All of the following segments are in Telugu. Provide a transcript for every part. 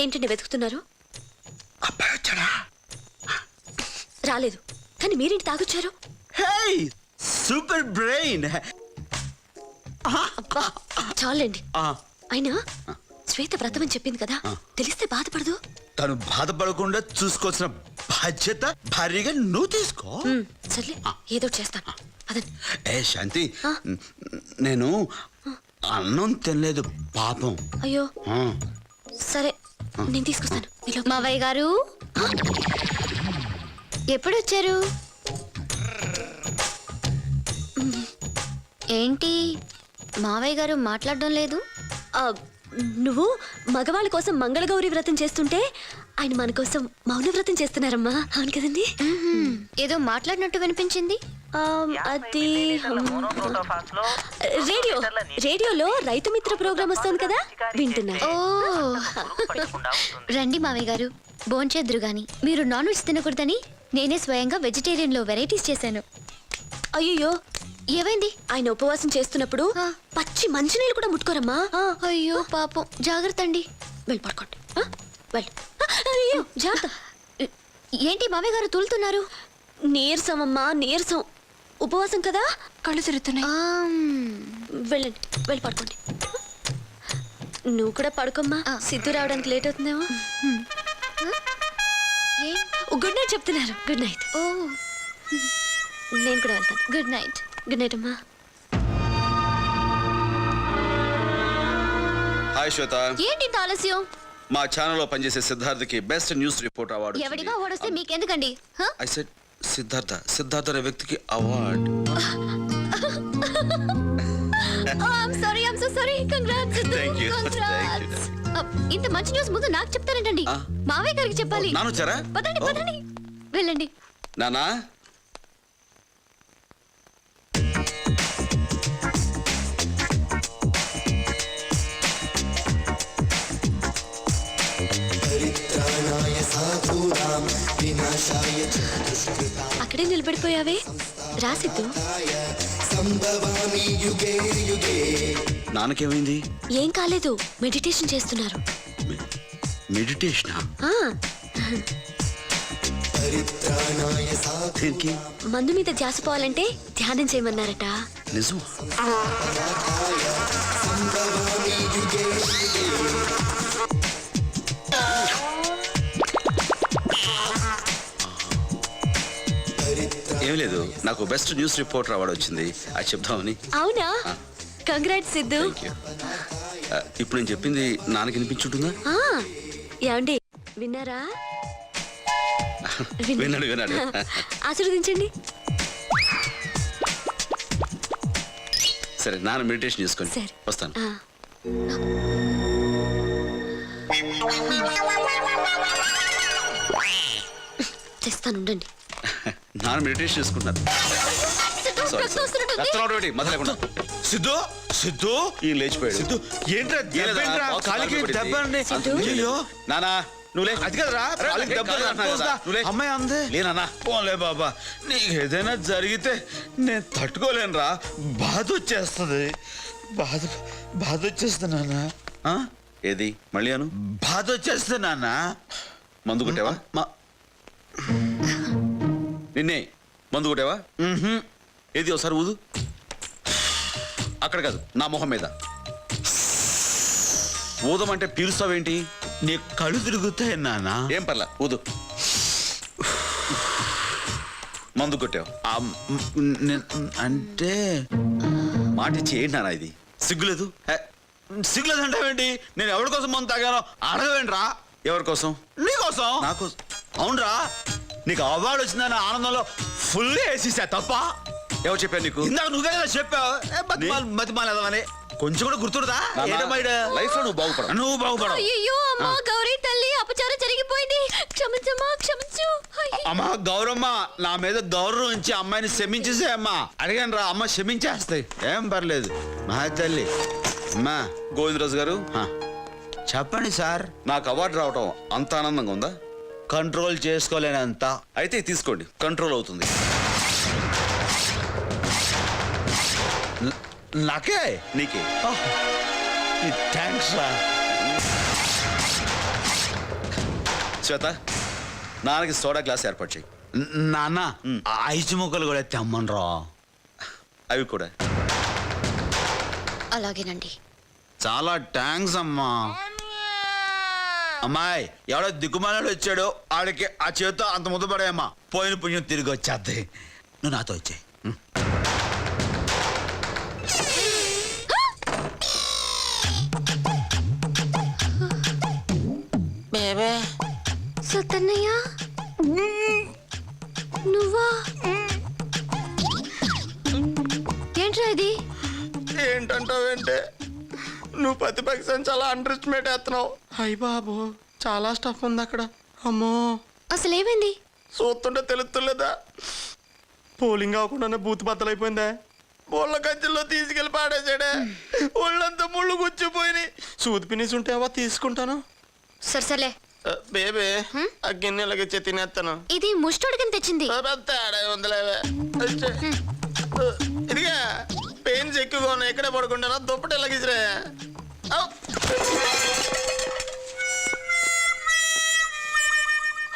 ఏంటండి వెతుకుతున్నారు? అబ్బాయి వచ్చాడా? రాలేదు. కానీ మీరేంటి తాగొచ్చారు? Super brain. అబ్బా చాలండి. అయినా శ్వేత వ్రతం అని చెప్పింది కదా, తెలిస్తే బాధపడదు. తను బాధపడకుండా చూసుకోవాల్సిన బాధ్యత భారీగా నువ్వు తీసుకో. సర్లే ఏదో చేస్తాను. అదండి. ఏ శాంతి, నేను అన్నం తినలేదు పాపం. అయ్యో సరే నేను తీసుకొస్తాను. మావయ్య గారు ఎప్పుడు వచ్చారు? ఏంటి మావయ్య గారు మాట్లాడడం లేదు? నువ్వు మగవాళ్ళ కోసం మంగళగౌరి వ్రతం చేస్తుంటే ఆయన మన కోసం మౌన వ్రతం చేస్తున్నారమ్మా. అవును కదండి? ఏదో వినిపించింది. అది రేడియోలో రైతు మిత్ర ప్రోగ్రామ్ వస్తుంది కదా, వింటున్నా. ఓ రండి మావయ్య గారు, భోంచేద్దురు గాని. మీరు నాన్ వెజ్ తినకూడదని నేనే స్వయంగా వెజిటేరియన్ లో వెరైటీస్ చేశాను. అయ్యో ఏమైంది? ఆయన ఉపవాసం చేస్తున్నప్పుడు పచ్చి మంచినీళ్ళు కూడా ముట్టుకోరమ్మా. అయ్యో పాపం. జాగ్రత్త అండి. వెళ్ళి పడుకోండి. అయ్యో జాగ్రత్త. ఏంటి మావయ్య గారు తూలుతున్నారు? నీరసం అమ్మా, నీరసం. ఉపవాసం కదా, కళ్ళు తిరుగుతున్నాయి. వెళ్ళండి, వెళ్ళి పడుకోండి. నువ్వు కూడా పడుకోమ్మా. సిద్ధు రావడానికి లేట్ అవుతుందేమో. గుడ్ నైట్ చెప్తున్నారు. Good night. ఓ నేను కూడా వెళ్తాను. Good night. గుడ్ నైట్ అమ్మా. హాయ్ శ్వేత. ఏంటి ఆలస్యం? మా ఛానల్లో పనిచేసే సిద్ధార్థకి బెస్ట్ న్యూస్ రిపోర్ట్ అవార్డు. ఎవడిగా అవార్డు వస్తే మీకెందుకండి? ఐ సెడ్ సిద్ధార్థ అనే వ్యక్తికి అవార్డ్. ఇంత మంచి న్యూస్ ముందు నాకు చెప్తారేంటండి? మావయ్య గారికి చెప్పాలి. నాన్న వచ్చారా? పదండి పదండి వెళ్ళండి. నానా అక్కడే నిలబడిపోయావే, రాసిద్దు. నాన్నకేమైంది? ఏం కాలేదు, మెడిటేషన్ చేస్తున్నారు. మెడిటేషనా? మందు మీద ధ్యాస పోవాలంటే ధ్యానం చేయమన్నారట. నిజం? ఏం లేదు, నాకు బెస్ట్ న్యూస్ రిపోర్టర్ అవార్డు వచ్చింది, అది చెప్తామని. అవునా? కంగ్రాట్స్ సిద్ధు. ఇప్పుడు నేను చెప్పింది నాన్నకి వినిపించుంటుందా? ఏమండి విన్నారా? విన్నాడు. ఆశీర్వదించండి. సరే, నాన్న మెడిటేషన్ చేసుకొని వస్తాను. తెస్తాను ఉండండి. నాన్న మెడిటేషన్ చేసుకుంటున్నారు. సిద్ధు సిద్ధు ఈ లేచిపోయాడు. సిద్ధు ఏంట్రా కాలికి దెబ్బ? నానా నువ్వులే. అది కదరా అమ్మాయి అందే. లేనా పోలే బాబా, నీకు ఏదైనా జరిగితే నేను తట్టుకోలేనురా. బాధ వచ్చేస్తుంది. బాధ వచ్చేస్తా నాన్న. ఏది మళ్ళీ అను? బాధ వచ్చేస్తా నాన్న. మందు కొట్టావా? నిన్నే మందు కొట్టావా? ఏది ఒకసారి ఊదు. అక్కడ కాదు, నా మొహం మీద. ఊదమంటే పీలుస్తావేంటి? నీ కళ్ళు తిరుగుతాయి నాన్న. ఏం పర్లా, ఊదు. మందు కొట్టావు అంటే మాట ఇచ్చి ఏంటి నాన్న ఇది? సిగ్గులేదు? సిగ్గులేదు అంటావేంటి? నేను ఎవరి కోసం మందు తాగానో అడగవేంట్రా? ఎవరి కోసం? నీకోసం. నాకోసం? అవునరా, నీకు అవార్డు వచ్చిందని ఆనందంలో ఫుల్ వేసేసా తప్ప. ఎవరు చెప్పారు నీకు? ఇందాక నువ్వే కదా చెప్పావు మతిమాలేదని. కొంచెం కూడా గుర్తురుదా? లైఫ్ లో నువ్వు బాగుపడ. నువ్వు బాగుపడవు. అయ్యో అమ్మా గౌరీ తల్లి, అపచారం జరిగిపోయింది. క్షమించమ్మా, క్షమించు. అమ్మా గౌరమ్మ, నా మీద గౌరవం ఇచ్చి అమ్మాయిని క్షమించేసే అమ్మా. అడిగాను రా, అమ్మ క్షమించేస్తాయి, ఏం పర్లేదు. మా తల్లి. అమ్మా గోవిందరాజు గారు, చెప్పండి సార్. నాకు అవార్డు రావటం అంత ఆనందంగా ఉందా? కంట్రోల్ చేసుకోలేనంత. అయితే తీసుకోండి, కంట్రోల్ అవుతుంది. నాకే? నీకే. థ్యాంక్స్ రా. శ్వేత నాన్నకి సోడా గ్లాస్ ఏర్పాటు చేయి. నాన్న ఐదు ముక్కలు కూడా తెమ్మనరా. అవి కూడా. అలాగేనండి. చాలా థ్యాంక్స్ అమ్మా. అమ్మాయి ఎవడో దిక్కుమాలాడు వచ్చాడో ఆడికి ఆ చేతితో అంత ముద్ద పడాయమ్మా. పోయిన పుణ్యం తిరిగి వచ్చేద్ది. నువ్వు నాతో వచ్చాయి. సత్తన్నయ్య నువ్వా? ఏంట్రా ఇది? ఏంటంటావేంటే నువ్వు ప్రతిపక్షం చాలా అండర్ ఎస్టిమేట్ వేస్తున్నావు. అయ్య బాబు చాలా స్టఫ్ ఉంది అక్కడ. అమ్మో అసలు ఏమైంది? చూస్తుంటే తెలుస్తులేదా? పోలింగ్ అవ్వకుండానే బూత్ బద్దలైపోయిందా? బోళ్ళ కంచెల్లో తీసుకెళ్ళి పాడేసాడే. ఒళ్ళంతా ముళ్ళు గుచ్చిపోయినాయి. సూది పినిసి ఉంటే అవా తీసుకుంటాను. సర్సలే బేబే ఆ గిన్నెలకి తినేస్తాను. ఇది ముష్టోడికి తెచ్చింది. తేడా ఉందిలేవే. ఇదిగా పెయిన్స్ ఎక్కువగా ఉన్నాయి. ఎక్కడే పడుకుంటానా? దుప్పటి ఎలాగిసిరా.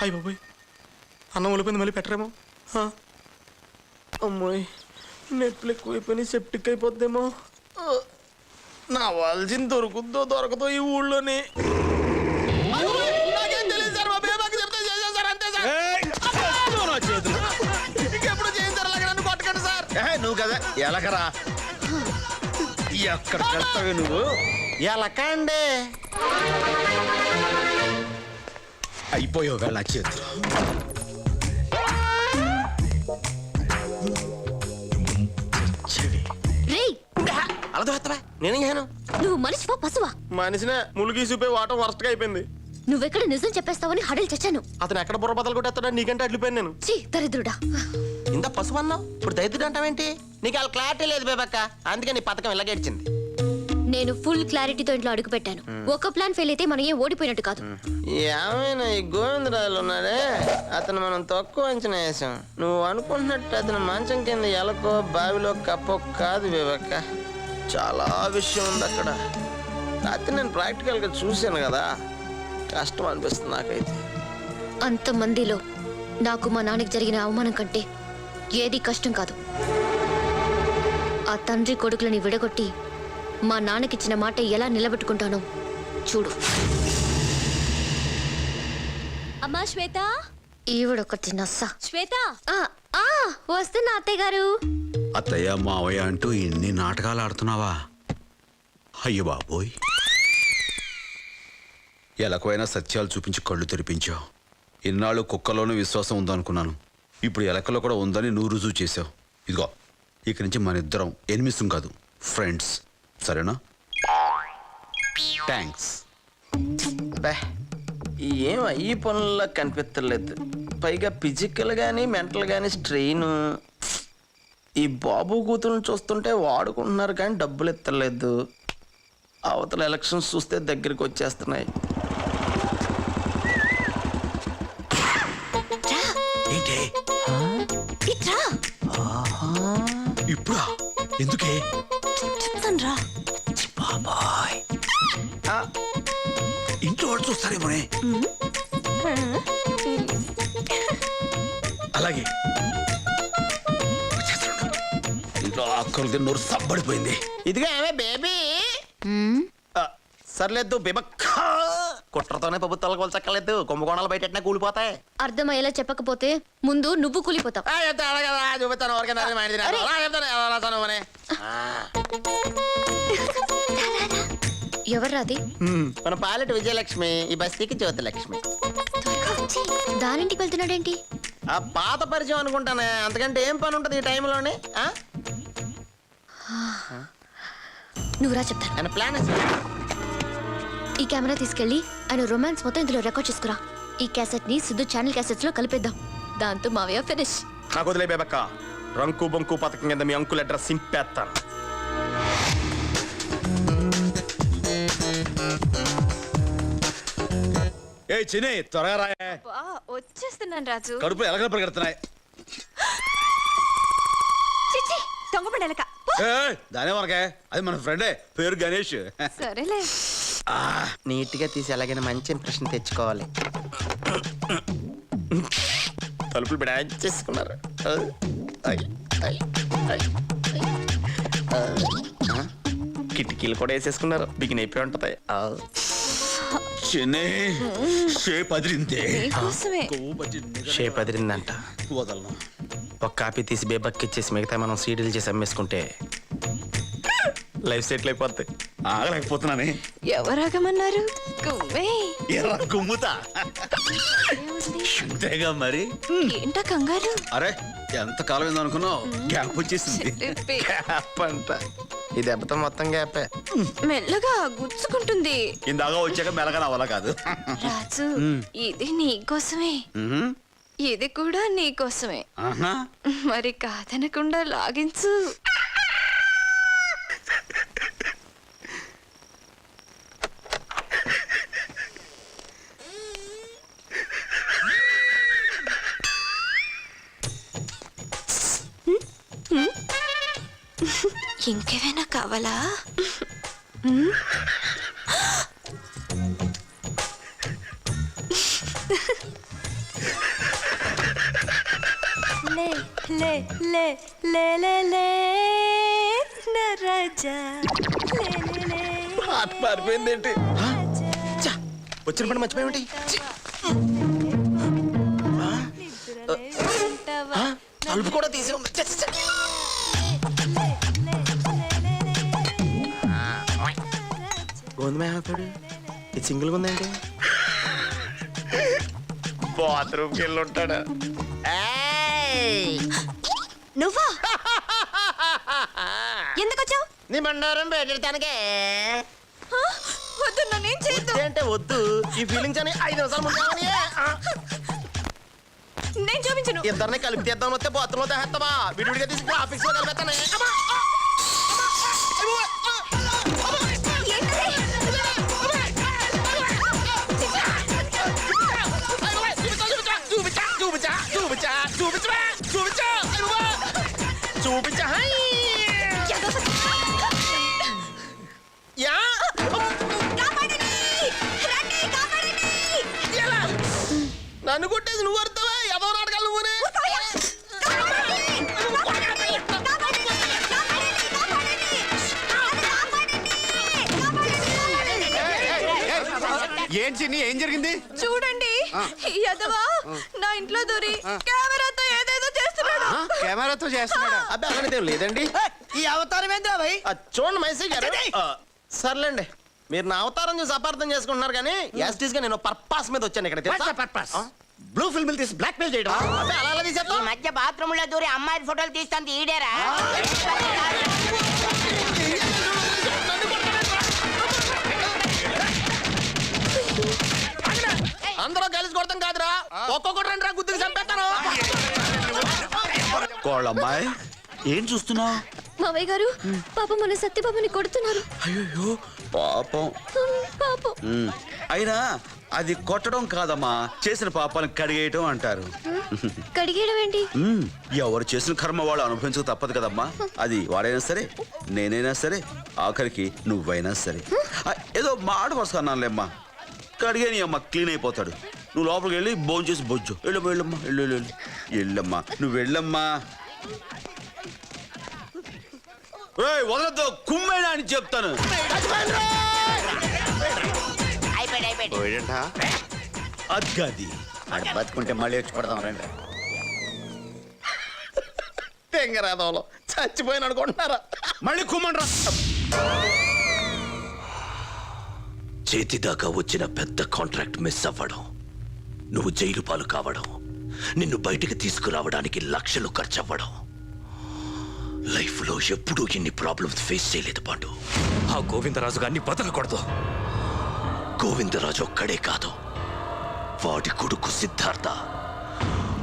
అయ్య బాబోయ్ అన్నం ఉలిపోయింది. మళ్ళీ పెట్టరేమో. అమ్మోయ్ నెట్లు ఎక్కువైపోయినాయి. సెప్టిక్ అయిపోద్దేమో. నా వాల్సింది దొరుకుద్దో దొరకదో ఈ ఊళ్ళోని. ఇంకెప్పుడు చేయించారు నన్ను కొట్టకండి సార్. నువ్వు కదా ఎలకరా. ఎక్కడ కడతావు నువ్వు? ఎలకండి అయిపోయావు వేళ చేతులు. రేయ్ అలా దొరుకుతావా? నేనేం చేయను. నువ్వు మనిషివా పశువా? మనిషినే ములుగి చూపే వాటం వరస్ట్గా అయిపోయింది. నువ్వెక్కడ నిజం చెప్పేస్తావని హడలు చచ్చాను. అతను ఎక్కడ బుర్ర బద్దలు కొట్టేస్తాడో నీకంటే అడ్లిపోయాను నేను. చీ దరిద్రుడా. ఇంత పశువు అన్నావు, ఇప్పుడు దరిద్రుడు అంటావేంటి? నీకు అలా క్లారిటీ లేదు బేబక్క, అందుకే నీ పథకం ఇలా గడిచింది. నేను ఫుల్ క్లారిటీతో ఇంట్లో అడుగు పెట్టాను. ఒక ప్లాన్ ఫెయిల్ అయితే మనం ఏం ఓడిపోయినట్టు కాదు. ఏమైనా ఈ గోవిందరాజులు ఉన్నాడే, అతను మనం తక్కువ అంచనా వేసాం. నువ్వు అనుకుంటున్నట్టు అతను మంచం కింద ఎలకో బావిలో కప్పో కాదు బేబక్క. చాలా విషయం ఉంది అక్కడ. రాత్రి నేను ప్రాక్టికల్గా చూశాను కదా, కష్టం అనిపిస్తుంది నాకైతే. అంతమందిలో నాకు మా నాన్నకి జరిగిన అవమానం కంటే ఏది కష్టం కాదు. ఆ తండ్రి కొడుకులని విడగొట్టి మా నాన్నకిచ్చిన మాట ఎలా నిలబెట్టుకుంటానో చూడు. అమ్మా శ్వేత. ఈవిడొకటి నస్స. శ్వేత వస్తున్నా అత్తయ్య గారు. అత్తయ్య మావయ్య అంటూ ఇన్ని నాటకాలు ఆడుతున్నావా? అయ్య బాబోయ్. ఎలకైనా సత్యాలు చూపించి కళ్ళు తెరిపించావు. ఇన్నాళ్ళు కుక్కలోనూ విశ్వాసం ఉందనుకున్నాను. ఇప్పుడు ఎలకలో కూడా ఉందని నువ్వు రుజువు చేసావు. ఇదిగో ఇక్కడి నుంచి మన ఇద్దరం ఎనిమిసం కాదు, ఫ్రెండ్స్. సరేనా? థ్యాంక్స్. ఏం ఈ పనుల్లో కనిపించలేదు. పైగా ఫిజికల్ గానీ మెంటల్ గానీ స్ట్రెయిన్. ఈ బాబు కూతురుని చూస్తుంటే వాడుకుంటున్నారు కానీ డబ్బులు ఎత్తలేదు. అవతల ఎలక్షన్స్ చూస్తే దగ్గరికి వచ్చేస్తున్నాయి. ఏంటి ఇప్పుడా? ఎందుకే? చెప్తాను రా. బాబాయ్ ఇంట్లో వాళ్ళు చూస్తారేమోనే. అలాగే ఇంట్లో అక్కడికి నోరు సబ్బడిపోయింది. ఇదిగా ఏమే బేబీ. సర్లేదు బేబక్క, కుట్రతోనే ప్రభుత్వాలకు వలచక్కలేదు. కుంభకోణాలు బయట కూలిపోతాయి. అర్థమయ్యేలా చెప్పకపోతే ముందు నువ్వు కూలిపోతావు. చూపిస్తాను ఎవర్రాది? మన పాలెట్ విజయలక్ష్మి, ఈ బస్తీకి జ్యోతిలక్ష్మి. దానింటికి వెళ్తున్నాడేంటి? ఆ పాత పరిచయం అనుకుంటానే, అంతకంటే ఏం పని ఉంటుంది ఈ టైంలోనే. నువ్వురా చెప్తాను. ప్లాన్ ఈ కెమెరా తీసుకెళ్లి ఆయన రొమాన్స్ మొత్తం ఇందులో రికార్డ్ చేసుకురా. ఈ క్యాసెట్ ని సిద్ధు ఛానల్ క్యాసెట్స్ లో కలిపేద్దాం. దాంతో మావయ్య ఫినిష్. నాకు వదిలే బేబక్క, రంకు బొంకు పథకం కింద మీ అంకుల్ అడ్రస్ సింపేస్తాను. ఏ చిన్ని త్వరగా రాయే. వచ్చేస్తున్నాను రాజు. కడుపు ఎలకలు పరిగెడుతున్నాయి. చిచ్చి దొంగపడెలక. దానే మనకే, అది మన ఫ్రెండే, పేరు గణేష్. సరేలే. నీట్ గా తీసి ఎలాగైనా మంచి ఇంప్రెషన్ తెచ్చుకోవాలి. తలుపులు బ్రాంచ్ చేసుకున్నారు. కిటికీలు కూడా వేసేసుకున్నారు. బిగిన్ అయిపోయి ఉంటది. చెన్నై షేప్ అదిరిందే. నీకోసమే. షేప్ అదిరిందంట. వదలను. ఒక కాపీ తీసి బేబక్కి ఇచ్చేసి మిగతా మనం సీడీలు చేసి అమ్మేసుకుంటే లైఫ్ సెటిల్ అయిపోద్ది. ఆగలేకపోతున్నానే. ఎవరాగమన్నారు? గుమ్మే. ఎర్ర కుమ్ముతా అంతేగా మరి. ఏంటా కంగారు? అరే ఎంత కాలం ఏందో అనుకున్నావు, గ్యాప్ వచ్చేసింది. గ్యాప్ అంట. ఈ దెబ్బతో మొత్తం గ్యాపే. మెల్లగా గుచ్చుకుంటుంది. ఇందాక వచ్చాక మెలగా రావాలా కాదు. రాజు, ఇది నీకోసమే. ఇది కూడా నీకోసమే. ఆహా. మరి కాదనకుండా లాగించు. ఇంకేమైనా కావాలా? లే లే లే లే లే లే నా రాజా, లే లే లే. మారిపోయిందేంటి? వచ్చిన పని మర్చిపోయేమిటి? తలుపు కూడా తీసి ఉంది. గోందమేహాడు ఇది సింగిల్గా ఉందండి. బాత్రూమ్కి వెళ్ళి ఉంటాడా? నువ్వా? ఎందుకు వచ్చావు? నీ బండారం పెట్టడానికే. వద్దు, నన్నేం చేయొద్దు. అంటే వద్దు. ఈ ఫీలింగ్స్ అని 5 నిమిషాలు ముందు నేను చూపించను. ఇద్దరిని కలిపి తీద్దాం వస్తే బాత్రూమ్ లో తెస్తావా? విడివిడిగా తీసి గ్రాఫిక్స్ లో కలిపేస్తానే. చూపించా. నన్ను కొట్టేసి నువ్వు అర్థవే ఏదో నాటకాలు నువ్వునే. ఏం చిన్ని, ఏం జరిగింది? చూడండి, ఈ యదవా నా ఇంట్లో దూరి కెమెరాతో ఏదేదో చేస్తున్నాడు. కెమెరాతో చేస్తున్నాడా? అబ్బాయి అలాంటిదేం లేదండి. ఈ అవతారం ఏంద్రా భయ్? చూడండి మైసీ గారు. సర్లేండి, మీరు నా అవతారం చూసి అపార్థం చేసుకుంటున్నారు కానీ యాస్టీస్ గా నేను పర్పస్ మీద వచ్చాను ఇక్కడ. పర్పస్ బ్లూ ఫిల్మ్ తీసి బ్లాక్ మెయిల్ చేయడం. అబ్బాయి అలా తీసేస్తా. ఈ మధ్య బాత్రూమ్ లో దూరి అమ్మాయి ఫోటోలు తీస్తాంది ఈడేరా? అందరూ కలిసి కొడతాం కాదురా, ఒక్కొక్కటి 2 గుద్దుకు చంపేస్తాను. కోళ్ళమ్మాయి ఏం చూస్తున్నావు? మావయ్య గారు, పాపం మన సత్యబాబుని కొడుతున్నారు. అయ్యో పాపం. పాపం. అయినా అది కొట్టడం కాదమ్మా, చేసిన పాపాలను కడిగేయటం అంటారు. కడిగేయడం ఏంటి? ఎవరు చేసిన కర్మ వాళ్ళు అనుభవించక తప్పదు కదమ్మా. అది వాడైనా సరే, నేనైనా సరే, ఆఖరికి నువ్వైనా సరే. ఏదో మాట వస్తున్నానులేమ్మా. కడిగేని అమ్మ క్లీన్ అయిపోతాడు. నువ్వు లోపలికి వెళ్ళి భోజనం చేసి బొజ్జు. వెళ్ళమ్మా, వెళ్ళమ్మా, వెళ్ళు వెళ్ళు వెళ్ళమ్మా, నువ్వు వెళ్ళమ్మా. వదలతో కుమ్మైనా అని చెప్తాను. అది బతుకుంటే మళ్ళీ వచ్చి పడదాం రండి. తెంగరాదంలో చచ్చిపోయిన అనుకుంటున్నారా? మళ్ళీ కుమ్మండ్రా. చేతిదాకా వచ్చిన పెద్ద కాంట్రాక్ట్ మిస్ అవ్వడం, నువ్వు జైలు పాలు కావడం, నిన్ను బయటికి తీసుకురావడానికి లక్షలు ఖర్చు అవ్వడం. లైఫ్ లో ఎప్పుడూ ఇన్ని ప్రాబ్లమ్స్ ఫేస్ చేయలేదు పాండు. ఆ గోవిందరాజు గారిని బతకూడదు. గోవిందరాజు ఒక్కడే కాదు, వాడి కొడుకు సిద్ధార్థ,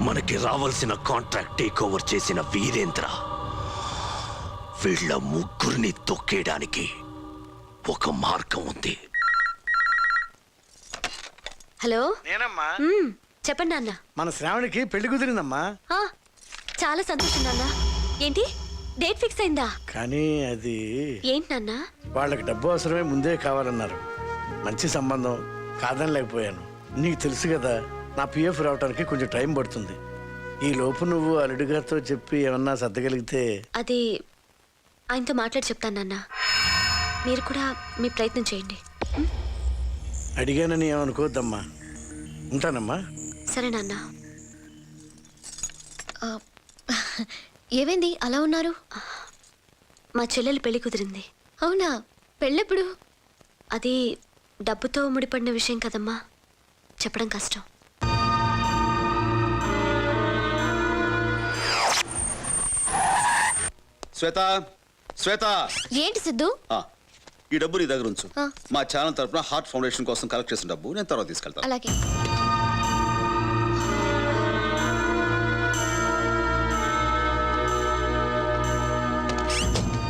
మనకి రావాల్సిన కాంట్రాక్ట్ టేక్ ఓవర్ చేసిన వీరేంద్ర, వీళ్ళ ముగ్గురిని తొక్కేయడానికి ఒక మార్గం ఉంది. హలో, నేనమ్మా. చెప్పండి నాన్న. మన శ్రావణికి పెళ్లి కుదిరిందమ్మా. చాలా సంతోషం నాన్న. ఏంటి, డేట్ ఫిక్స్ అయిందా? కానీ అది ఏంటి నాన్న? వాళ్ళకి డబ్బు అవసరమే, ముందే కావాలన్నారు. మంచి సంబంధం కాదని లేకపోయాను. నీకు తెలుసు కదా, నా పిఎఫ్ రావడానికి కొంచెం టైం పడుతుంది. ఈ లోపు నువ్వు అల్లుడి గారితో చెప్పి ఏమన్నా సర్దగలిగితే. అది ఆయనతో మాట్లాడి చెప్తాను నాన్న. మీరు కూడా మీ ప్రయత్నం చేయండి. అడిగానని ఏమనుకోవద్దమ్మా. ఉంటానమ్మా. సరే నాన్న. ఏమైంది అలా ఉన్నారు? మా చెల్లెలు పెళ్లి కుదిరింది. అవునా? పెళ్ళెప్పుడు? అది డబ్బుతో ముడిపడిన విషయం కదమ్మా, చెప్పడం కష్టం. శ్వేత, శ్వేత, ఏంటి సిద్ధు? ఈ డబ్బు నీ దగ్గర ఉంచు. ఆ. మా ఛానల్ తరపున హార్ట్ ఫౌండేషన్ కోసం కలెక్ట్ చేసిన డబ్బు నేను తర్వాత తీసుకెళ్తాను. అలాగే.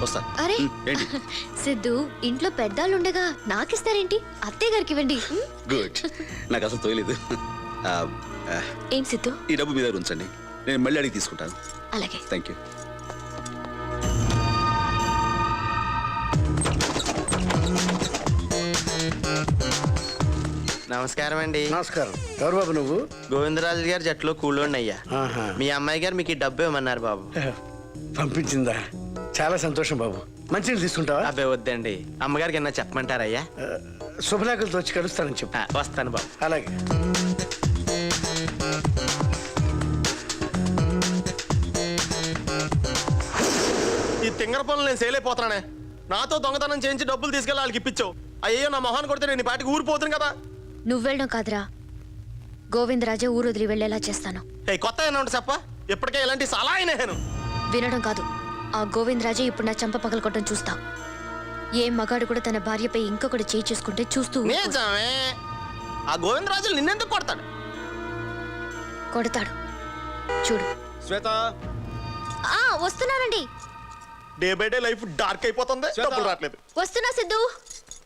వస్తా. అరే ఏంటి? సిద్ధు, ఇంట్లో పెద్దాళ్ళు ఉండగా నాకిస్తారేంటి? అత్తయ్య గారికి ఇవ్వండి. గుడ్. నాకు అసలు తోయలేదు. ఏం సిద్ధు? ఈ డబ్బు మీ దగ్గర ఉంచండి, నేను మళ్ళీ అడిగి తీసుకుంటాను. అలాగే. Thank you. నమస్కారం అండి. నమస్కారం. ఎవరు బాబు నువ్వు? గోవిందరాజు గారి జట్లో కూలోండి అయ్యా. ఆహా. మీ అమ్మాయి గారు మీకు ఈ డబ్బు ఇవ్వమన్నారు బాబు. పంపించిందా? చాలా సంతోషం బాబు. మంచిగా తీసుకుంటావా? అబ్బాయి వద్దండి, అమ్మగారికి ఏమన్నా చెప్పమంటారయ్యా? శుభలేఖలతో వచ్చి కలుస్తానని చెప్పు. వస్తాను బాబు. అలాగే. ఈ తింగర పనులు నేను సేలైపోతున్నానే. నాతో దొంగతనం చేయించి డబ్బులు తీసుకెళ్ళి వాళ్ళకి ఇప్పించావు. అయ్యో, నా మొహాన్ని కొడితే నేను ఈ పాటికి ఊరిపోతుంది కదా. నువ్వు వెళ్ళడం కాదురా, గోవిందరాజే ఊరు వదిలి వెళ్ళేలా చేస్తాను. కొత్త ఏమన్నా ఉంటే చెప్ప. ఇప్పటికే ఇలాంటి సలహా అయినాను. వినడం కాదు, ఆ గోవిందరాజే ఇప్పుడు నా చంప పగలకొట్టడం చూస్తా. ఏ మగాడు కూడా తన భార్యపై ఇంకొకటి చేయి చేసుకుంటే చూస్తూ ఊరుకోడు. నిజమే. ఆ గోవిందరాజులు నిన్నెందుకు కొడతాడు? కొడతాడు, చూడు. శ్వేత, వస్తున్నానండి. Day by day life dark అయిపోతుంది. శ్వేత. డబ్బులు రావట్లేదు. వస్తున్నా సిద్ధు.